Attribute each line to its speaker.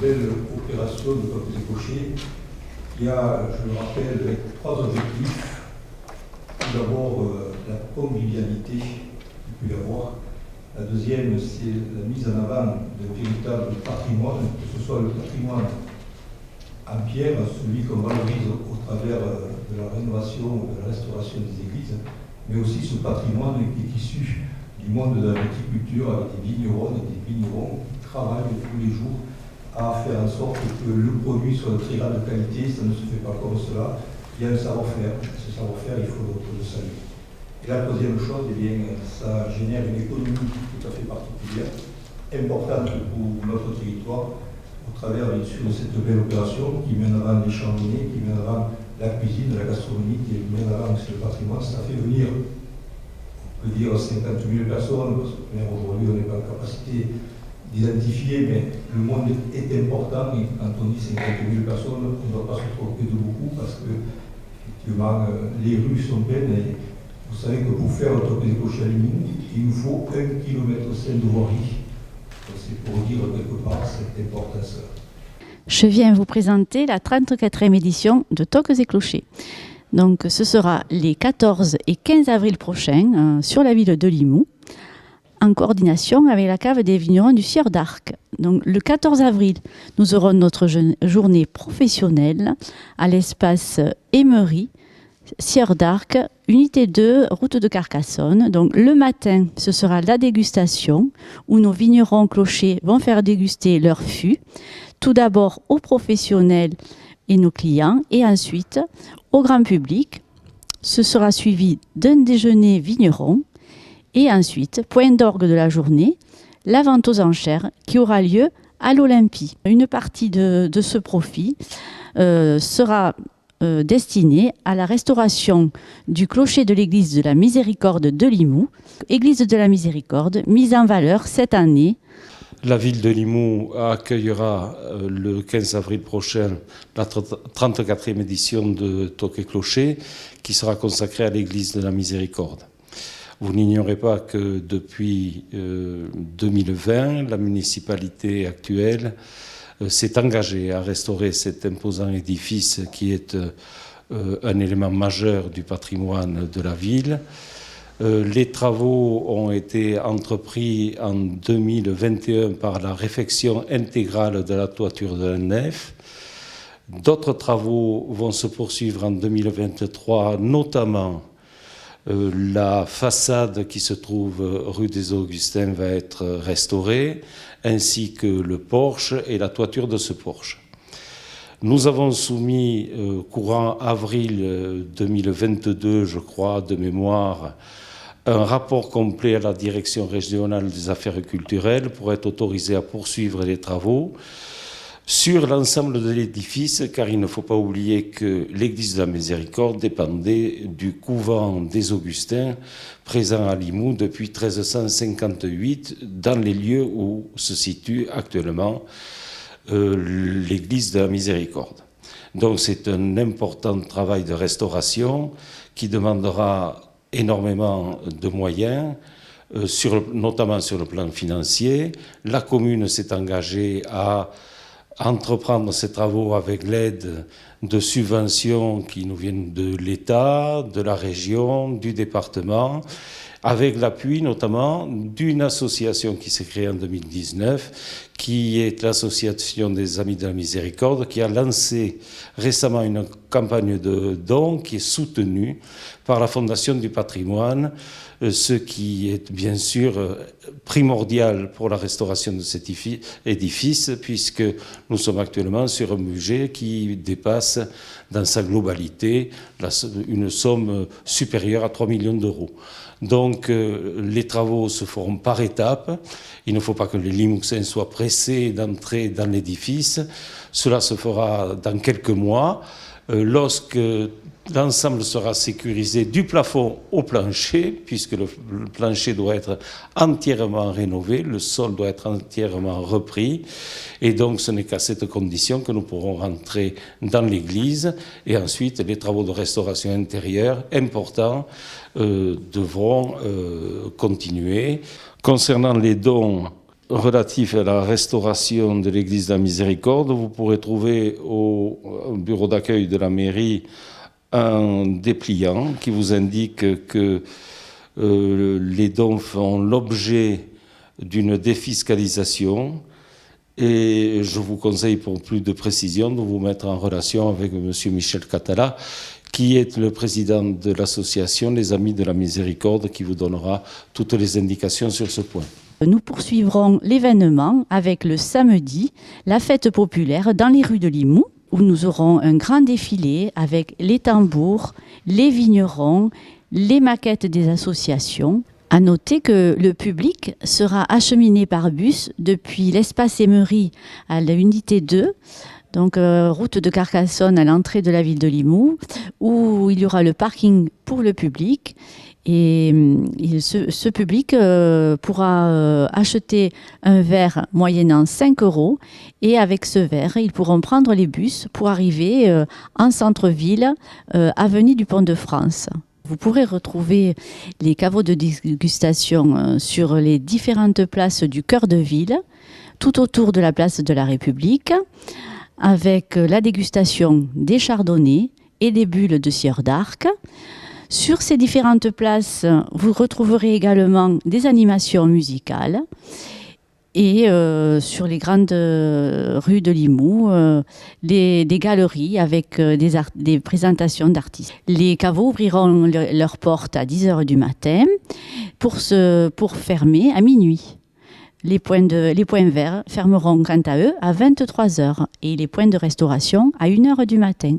Speaker 1: belle opération de Toques et Clochers qui a, je le rappelle, trois objectifs. Tout d'abord, la convivialité qu'il peut y avoir. La deuxième, c'est la mise en avant d'un véritable patrimoine, que ce soit le patrimoine en pierre, celui qu'on valorise au travers de la rénovation ou de la restauration des églises, mais aussi ce patrimoine qui est issu du monde de la viticulture avec des vignerons et des vignerons qui travaillent tous les jours à faire en sorte que le produit soit de très grande qualité. Ça ne se fait pas comme cela. Il y a un savoir-faire. Ce savoir-faire, il faut le saluer. Et la troisième chose, eh bien, ça génère une économie tout à fait particulière, importante pour notre territoire, au travers bien sûr de cette belle opération qui met en avant les chardonnays, qui met en avant la cuisine, la gastronomie, qui met en avant aussi le patrimoine. Ça fait venir, on peut dire, 50 000 personnes, parce que même aujourd'hui on n'est pas en capacité d'identifier, mais le monde est important et quand on dit 50 000 personnes, on ne doit pas se tromper de beaucoup parce que effectivement les rues sont pleines et vous savez que pour faire le Toques et Clochers à Limoux, il nous faut 1,5 km de voirie. C'est pour dire quelque part cette importance.
Speaker 2: Je viens vous présenter la 34e édition de Toques et Clochers. Donc ce sera les 14 et 15 avril prochains sur la ville de Limoux, en coordination avec la cave des vignerons du Sieur d'Arc. Donc, le 14 avril, nous aurons notre journée professionnelle à l'espace Émery, Sieur d'Arc, unité 2, route de Carcassonne. Donc, le matin, ce sera la dégustation où nos vignerons clochers vont faire déguster leur fût. Tout d'abord aux professionnels et nos clients et ensuite au grand public. Ce sera suivi d'un déjeuner vigneron. Et ensuite, point d'orgue de la journée, la vente aux enchères qui aura lieu à l'Olympie. Une partie de ce profit sera destinée à la restauration du clocher de l'église de la Miséricorde de Limoux. Église de la Miséricorde, mise en valeur cette année.
Speaker 3: La ville de Limoux accueillera le 15 avril prochain la 34e édition de Toques et Clochers qui sera consacrée à l'église de la Miséricorde. Vous n'ignorez pas que depuis 2020, la municipalité actuelle s'est engagée à restaurer cet imposant édifice qui est un élément majeur du patrimoine de la ville. Les travaux ont été entrepris en 2021 par la réfection intégrale de la toiture de la nef. D'autres travaux vont se poursuivre en 2023, notamment la façade qui se trouve rue des Augustins va être restaurée, ainsi que le porche et la toiture de ce porche. Nous avons soumis courant avril 2022, je crois, de mémoire, un rapport complet à la Direction régionale des affaires culturelles pour être autorisé à poursuivre les travaux sur l'ensemble de l'édifice, car il ne faut pas oublier que l'église de la Miséricorde dépendait du couvent des Augustins présent à Limoux depuis 1358, dans les lieux où se situe actuellement l'église de la Miséricorde. Donc c'est un important travail de restauration qui demandera énormément de moyens, notamment sur le plan financier. La commune s'est engagée à entreprendre ces travaux avec l'aide de subventions qui nous viennent de l'État, de la région, du département, avec l'appui notamment d'une association qui s'est créée en 2019, qui est l'association des Amis de la Miséricorde, qui a lancé récemment une campagne de dons qui est soutenue par la Fondation du patrimoine, ce qui est bien sûr primordial pour la restauration de cet édifice, puisque nous sommes actuellement sur un budget qui dépasse dans sa globalité une somme supérieure à 3 millions d'euros. Donc les travaux se feront par étapes. Il ne faut pas que les Limouxins soient pressés d'entrer dans l'édifice. Cela se fera dans quelques mois, lorsque l'ensemble sera sécurisé du plafond au plancher, puisque le plancher doit être entièrement rénové, le sol doit être entièrement repris, et donc ce n'est qu'à cette condition que nous pourrons rentrer dans l'église, et ensuite les travaux de restauration intérieure importants devront continuer. Concernant les dons relatif à la restauration de l'église de la Miséricorde. Vous pourrez trouver au bureau d'accueil de la mairie un dépliant qui vous indique que les dons font l'objet d'une défiscalisation. Et je vous conseille, pour plus de précision, de vous mettre en relation avec M. Michel Catala, qui est le président de l'association Les Amis de la Miséricorde, qui vous donnera toutes les indications sur ce point.
Speaker 2: Nous poursuivrons l'événement avec le samedi, la fête populaire dans les rues de Limoux, où nous aurons un grand défilé avec les tambours, les vignerons, les maquettes des associations. À noter que le public sera acheminé par bus depuis l'espace Emery à l'unité 2, donc route de Carcassonne à l'entrée de la ville de Limoux, où il y aura le parking pour le public. Et ce public pourra acheter un verre moyennant 5 €. Et avec ce verre, ils pourront prendre les bus pour arriver en centre-ville, avenue du Pont-de-France. Vous pourrez retrouver les caveaux de dégustation sur les différentes places du cœur de ville, tout autour de la place de la République, avec la dégustation des chardonnays et des bulles de Sieur d'Arc. Sur ces différentes places, vous retrouverez également des animations musicales. Et sur les grandes rues de Limoux, des galeries avec des présentations d'artistes. Les caveaux ouvriront leurs portes à 10 h du matin pour fermer à minuit. Les points verts fermeront quant à eux à 23 h et les points de restauration à 1 h du matin.